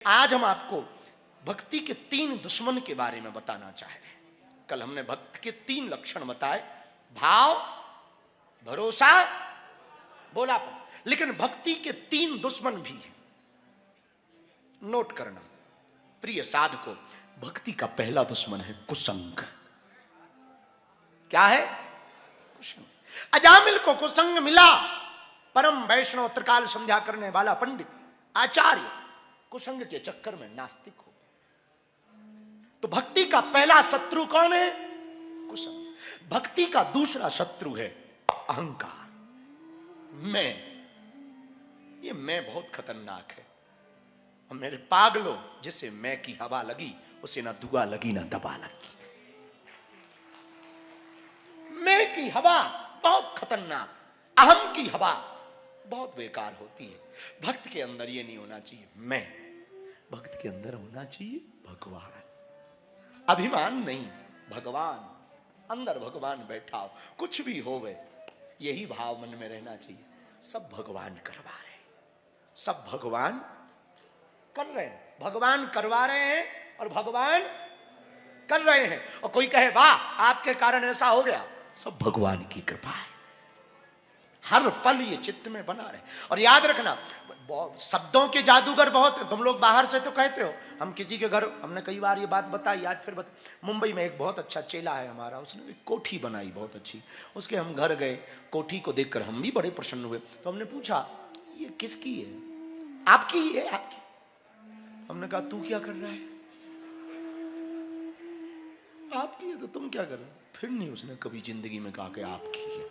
आज हम आपको भक्ति के 3 दुश्मन के बारे में बताना चाह रहे हैं। कल हमने भक्त के 3 लक्षण बताए, भाव, भरोसा, बोलापन। लेकिन भक्ति के 3 दुश्मन भी हैं। नोट करना प्रिय साधकों, भक्ति का पहला दुश्मन है कुसंग। क्या है? कुसंग। अजामिल को कुसंग मिला। परम वैष्णव त्रिकाल संध्या करने वाला पंडित आचार्य कुसंग के चक्कर में नास्तिक हो। तो भक्ति का पहला शत्रु कौन है? कुसंग। भक्ति का दूसरा शत्रु है अहंकार। मैं, ये मैं बहुत खतरनाक है। और मेरे पागलों, जिसे मैं की हवा लगी उसे ना दुआ लगी ना दबा लगी। मैं की हवा बहुत खतरनाक, अहम की हवा बहुत बेकार होती है। भक्त के अंदर ये नहीं होना चाहिए मैं, भक्त के अंदर होना चाहिए भगवान। अभिमान नहीं, भगवान। अंदर भगवान बैठा हो, कुछ भी होवे यही भाव मन में रहना चाहिए। सब भगवान करवा रहे हैं, सब भगवान कर रहे हैं, भगवान करवा रहे हैं और भगवान कर रहे हैं। और कोई कहे वाह आपके कारण ऐसा हो गया, सब भगवान की कृपा है। हर पल ये चित्त में बना रहे। और याद रखना, शब्दों के जादूगर बहुत है। तुम लोग बाहर से तो कहते हो, हम किसी के घर, हमने कई बार ये बात बताई, आज फिर मुंबई में एक बहुत अच्छा चेला है हमारा, उसने एक कोठी बनाई बहुत अच्छी। उसके हम घर गए, कोठी को देखकर हम भी बड़े प्रसन्न हुए। तो हमने पूछा ये किसकी है? आपकी ही है? आपकी? हमने कहा तू क्या कर रहा है? आपकी है तो तुम क्या कर रहे हो? फिर नहीं उसने कभी जिंदगी में कहा कि आपकी है।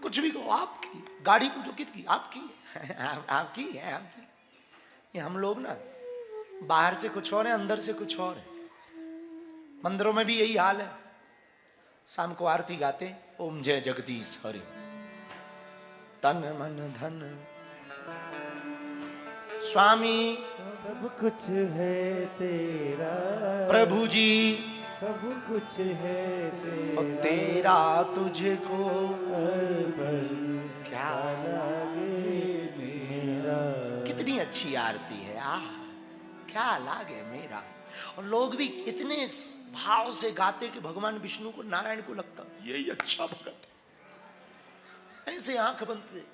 कुछ भी कहो, आपकी। गाड़ी पूछो किसकी? आपकी है। आपकी है, आपकी। ये हम लोग ना बाहर से कुछ और है, अंदर से कुछ और है। मंदिरों में भी यही हाल है। शाम को आरती गाते, ओम जय जगदीश हरि, तन मन धन स्वामी सब कुछ है तेरा, प्रभु जी सब कुछ है तेरा, और तेरा तुझको क्या लागे मेरा। कितनी अच्छी आरती है, क्या लागे मेरा। और लोग भी इतने भाव से गाते कि भगवान विष्णु को, नारायण को लगता यही अच्छा भगत है। ऐसे आंख बंद कर,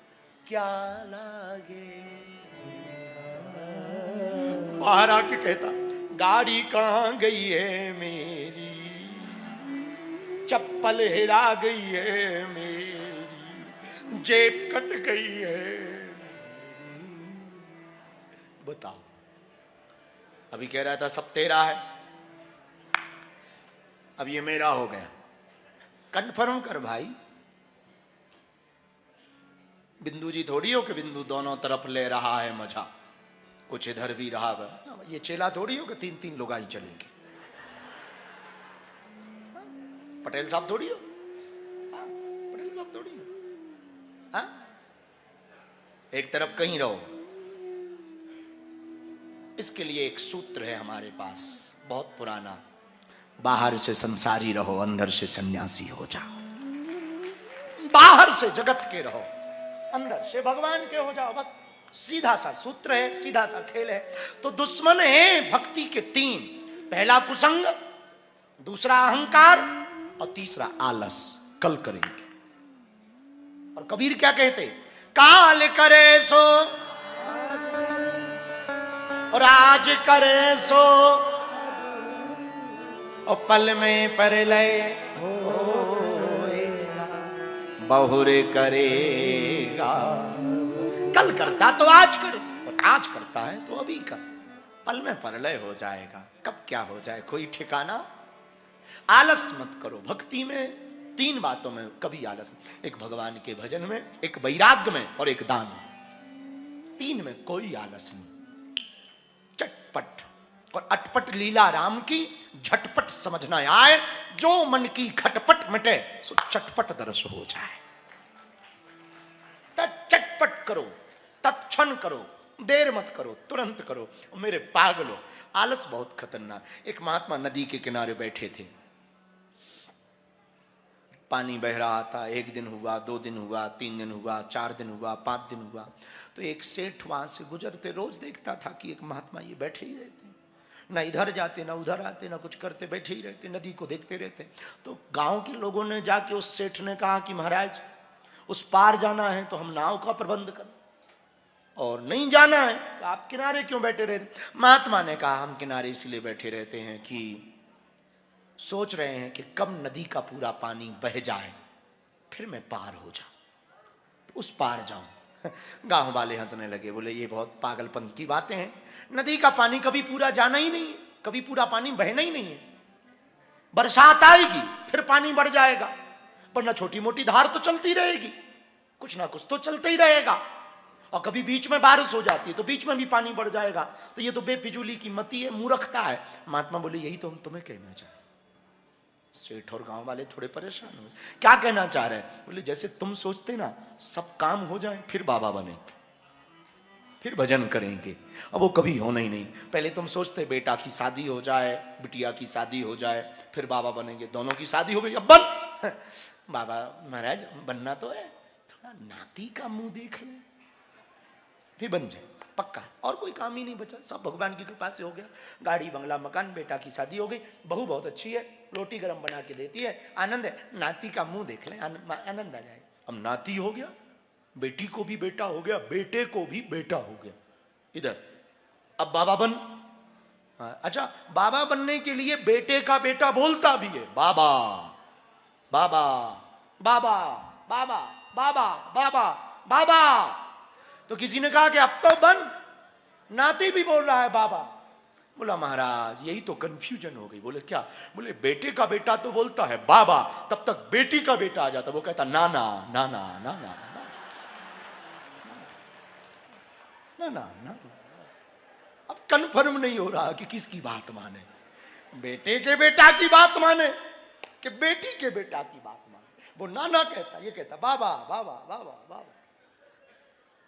क्या लागे। बाहर आके कहता गाड़ी कहां गई है मेरी, चप्पल हिरा गई है मेरी, जेब कट गई है। बताओ, अभी कह रहा था सब तेरा है, अब ये मेरा हो गया। कंफर्म कर भाई। बिंदु जी थोड़ी हो कि बिंदु दोनों तरफ ले रहा है मजा, कुछ इधर भी रहा। ये चेला थोड़ी हो कि 3-3 लोग आई चलेंगे। पटेल साहब थोड़ी हो, पटेल साहब थोड़ी हो। एक तरफ कहीं रहो। इसके लिए एक सूत्र है हमारे पास, बहुत पुराना, बाहर से संसारी रहो, अंदर से सन्यासी हो जाओ। बाहर से जगत के रहो, अंदर से भगवान के हो जाओ। बस सीधा सा सूत्र है, सीधा सा खेल है। तो दुश्मन है भक्ति के 3। पहला कुसंग, दूसरा अहंकार और तीसरा आलस। कल करेंगे। और कबीर क्या कहते? काल करे सो और आज करे सो, और पल में परलय होएगा, बहुरे करेगा। कल करता तो आज करे, और आज करता है तो अभी कर। पल में परलय हो जाएगा, कब क्या हो जाए कोई ठिकाना। आलस मत करो। भक्ति में 3 बातों में कभी आलस, एक भगवान के भजन में, एक वैराग्य में और एक दान में। 3 में कोई आलस नहीं। चटपट और अटपट लीला राम की, झटपट समझना आए। जो मन की खटपट मिटे, सो चटपट दर्श हो जाए। चटपट करो, तत्क्षण करो, देर मत करो, तुरंत करो। मेरे पागलो, आलस बहुत खतरनाक। एक महात्मा नदी के किनारे बैठे थे, पानी बह रहा था। 1 दिन हुआ, 2 दिन हुआ, 3 दिन हुआ, 4 दिन हुआ, 5 दिन हुआ। तो एक सेठ वहां से गुजरते, रोज देखता था कि एक महात्मा ये बैठे ही रहते, ना इधर जाते ना उधर आते, ना कुछ करते, बैठे ही रहते, नदी को देखते रहते। तो गांव के लोगों ने जाके उस सेठ ने कहा कि महाराज उस पार जाना है तो हम नाव का प्रबंध कर, और नहीं जाना है तो आप किनारे क्यों बैठे रहते। महात्मा ने कहा हम किनारे इसलिए बैठे रहते हैं कि सोच रहे हैं कि कब नदी का पूरा पानी बह जाए फिर मैं पार हो जाऊं, उस पार जाऊं। गांव वाले हंसने लगे, बोले ये बहुत पागलपन की बातें हैं, नदी का पानी कभी पूरा जाना ही नहीं है, कभी पूरा पानी बहना ही नहीं है। बरसात आएगी फिर पानी बढ़ जाएगा, वरना छोटी मोटी धार तो चलती रहेगी, कुछ ना कुछ तो चलता ही रहेगा। और कभी बीच में बारिश हो जाती है तो बीच में भी पानी बढ़ जाएगा। तो ये तो बेफिजूली की मती है, मूर्खता है। महात्मा बोले यही तो हम तुम्हें कहना चाह रहे। सेठ और गांव वाले थोड़े परेशान हुए, क्या कहना चाह रहे हैं। बोले जैसे तुम सोचते ना सब काम हो जाए फिर बाबा बनेंगे, फिर भजन करेंगे, अब वो कभी होना ही नहीं। पहले तुम सोचते बेटा की शादी हो जाए, बिटिया की शादी हो जाए, फिर बाबा बनेंगे। दोनों की शादी हो गई, अब बन बाबा महाराज बनना तो है, थोड़ा नाती का मुंह देख ले फिर बन जाए पक्का। और कोई काम ही नहीं बचा, सब भगवान की कृपा से हो गया। गाड़ी बंगला मकान, बेटा की शादी हो गई, बहू बहुत अच्छी है, रोटी गरम बना के देती है, आनंद है। नाती का मुंह देख ले, आनंद आ जाएगा। अब नाती हो गया, बेटी को भी बेटा हो गया, बेटे को भी बेटा हो गया इधर। अब बाबा बन, अच्छा बाबा बनने के लिए बेटे का बेटा बोलता भी है बाबा बाबा बाबा बाबा बाबा बाबा बाबा। तो किसी ने कहा कि अब तो बन, नाती भी बोल रहा है बाबा। बोला महाराज यही तो कंफ्यूजन हो गई। बोले क्या। बोले बेटे का बेटा तो बोलता है बाबा, तब तक बेटी का बेटा आ जाता, वो कहता नाना नाना नाना नाना नाना। अब कंफर्म नहीं हो रहा कि किसकी बात माने, बेटे के बेटा की बात माने कि बेटी के बेटा की बात माने। वो नाना कहता, ये कहता बाबा बाबा बाबा बाबा।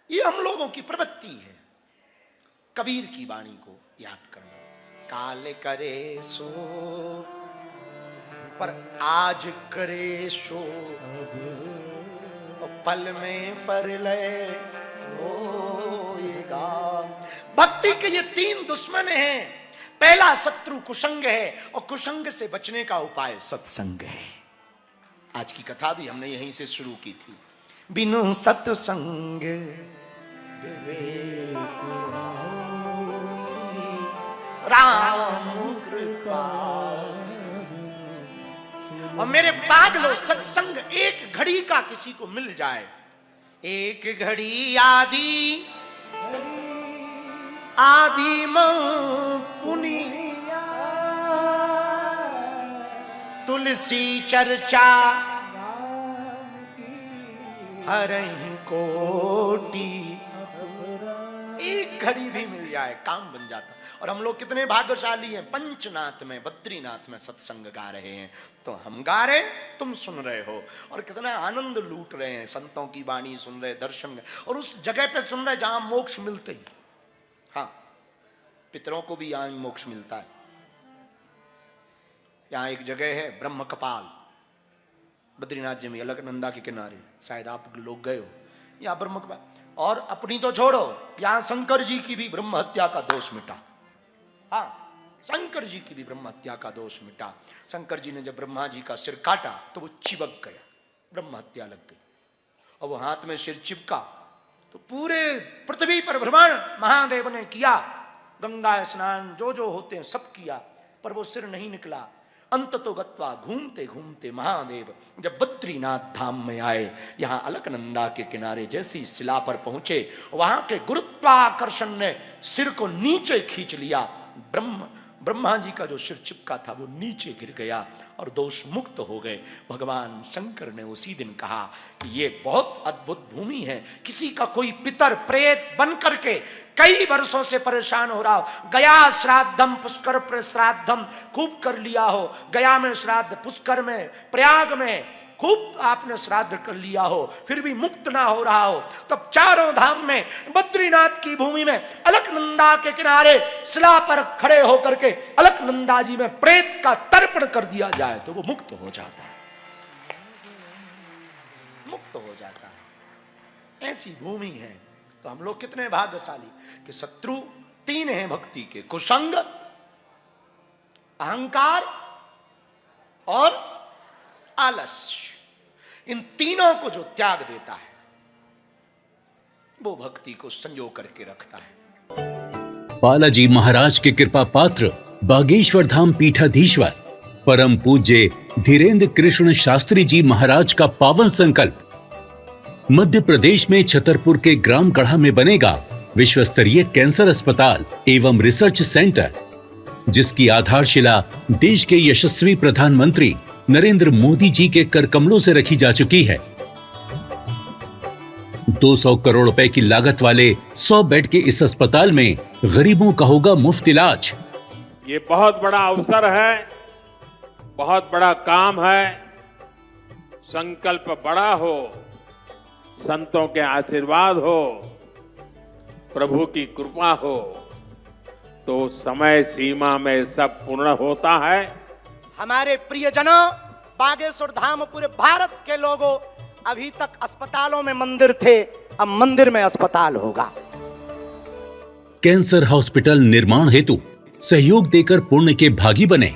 ये हम लोगों की प्रवृत्ति है। कबीर की वाणी को याद करना, काल करे सो पर आज करे सो, पल में परलय होएगा। भक्ति के ये 3 दुश्मन हैं। पहला शत्रु कुसंग है, और कुसंग से बचने का उपाय सत्संग है। आज की कथा भी हमने यहीं से शुरू की थी। बिनु सत्संग राम कृपा। और मेरे पागलो सत्संग एक घड़ी का किसी को मिल जाए, एक घड़ी आदि आदि पुनि तुलसी चर्चा हरहि कोटि। एक घड़ी भी मिल जाए काम बन जाता। और हम लोग कितने भाग्यशाली हैं, पंचनाथ में बद्रीनाथ में सत्संग गा रहे हैं, तो हम गा रहे तुम सुन रहे हो, और कितना आनंद लूट रहे हैं। संतों की वाणी सुन रहे, दर्शन, और उस जगह पे सुन रहे जहां मोक्ष मिलते ही। हाँ, पितरों को भी यहां मोक्ष मिलता है। यहां एक जगह है ब्रह्म कपाल, बद्रीनाथ जी में, अलकनंदा के किनारे, शायद आप लोग गए हो। यहाँ ब्रह्म कपाल, और अपनी तो छोड़ो, यहां शंकर जी की भी ब्रह्म हत्या का दोष मिटा। हाँ, शंकर जी की भी ब्रह्म हत्या का दोष मिटा। शंकर जी ने जब ब्रह्मा जी का सिर काटा तो वो चिपक गया, ब्रह्म हत्या लग गई। और वो हाथ में सिर चिपका तो पूरे पृथ्वी पर भ्रमण महादेव ने किया, गंगा स्नान जो जो होते हैं सब किया, पर वो सिर नहीं निकला। अंत तो गत्वा, घूमते घूमते महादेव जब बद्रीनाथ धाम में आए, यहाँ अलकनंदा के किनारे जैसी शिला पर पहुंचे, वहां के गुरुत्वाकर्षण ने सिर को नीचे खींच लिया। ब्रह्मा जी का जो सिर चिपका था वो नीचे गिर गया और दोष मुक्त हो गए। भगवान शंकर ने उसी दिन कहा कि ये बहुत अद्भुत भूमि है, किसी का कोई पितर प्रेत बन करके कई वर्षों से परेशान हो रहा हो, गया श्राद्धम पुष्कर प्रश्राद्धम खूब कर लिया हो, गया में श्राद्ध, पुष्कर में, प्रयाग में खूब आपने श्राद्ध कर लिया हो, फिर भी मुक्त ना हो रहा हो, तब चारों धाम में बद्रीनाथ की भूमि में अलकनंदा के किनारे शिला पर खड़े होकर के अलकनंदा जी में प्रेत का तर्पण कर दिया जाए तो वो मुक्त हो जाता है। मुक्त हो जाता है। ऐसी भूमि है। तो हम लोग कितने भाग्यशाली कि शत्रु 3 हैं भक्ति के, कुसंग, अहंकार और आलस्य। इन तीनों को जो त्याग देता है वो भक्ति को संजो करके रखता है। बालाजी महाराज के कृपा पात्र बागेश्वर धाम पीठाधीश्वर परम पूज्य धीरेन्द्र कृष्ण शास्त्री जी महाराज का पावन संकल्प। मध्य प्रदेश में छतरपुर के ग्राम गढ़ा में बनेगा विश्व स्तरीय कैंसर अस्पताल एवं रिसर्च सेंटर, जिसकी आधारशिला देश के यशस्वी प्रधानमंत्री नरेंद्र मोदी जी के कर कमलों से रखी जा चुकी है। 200 करोड़ रुपए की लागत वाले 100 बेड के इस अस्पताल में गरीबों का होगा मुफ्त इलाज। ये बहुत बड़ा अवसर है, बहुत बड़ा काम है। संकल्प बड़ा हो, संतों के आशीर्वाद हो, प्रभु की कृपा हो तो समय सीमा में सब पूर्ण होता है। हमारे प्रियजनों, बागेश्वर धाम पूरे भारत के लोगों, अभी तक अस्पतालों में मंदिर थे, अब मंदिर में अस्पताल होगा। कैंसर हॉस्पिटल निर्माण हेतु सहयोग देकर पुण्य के भागी बने।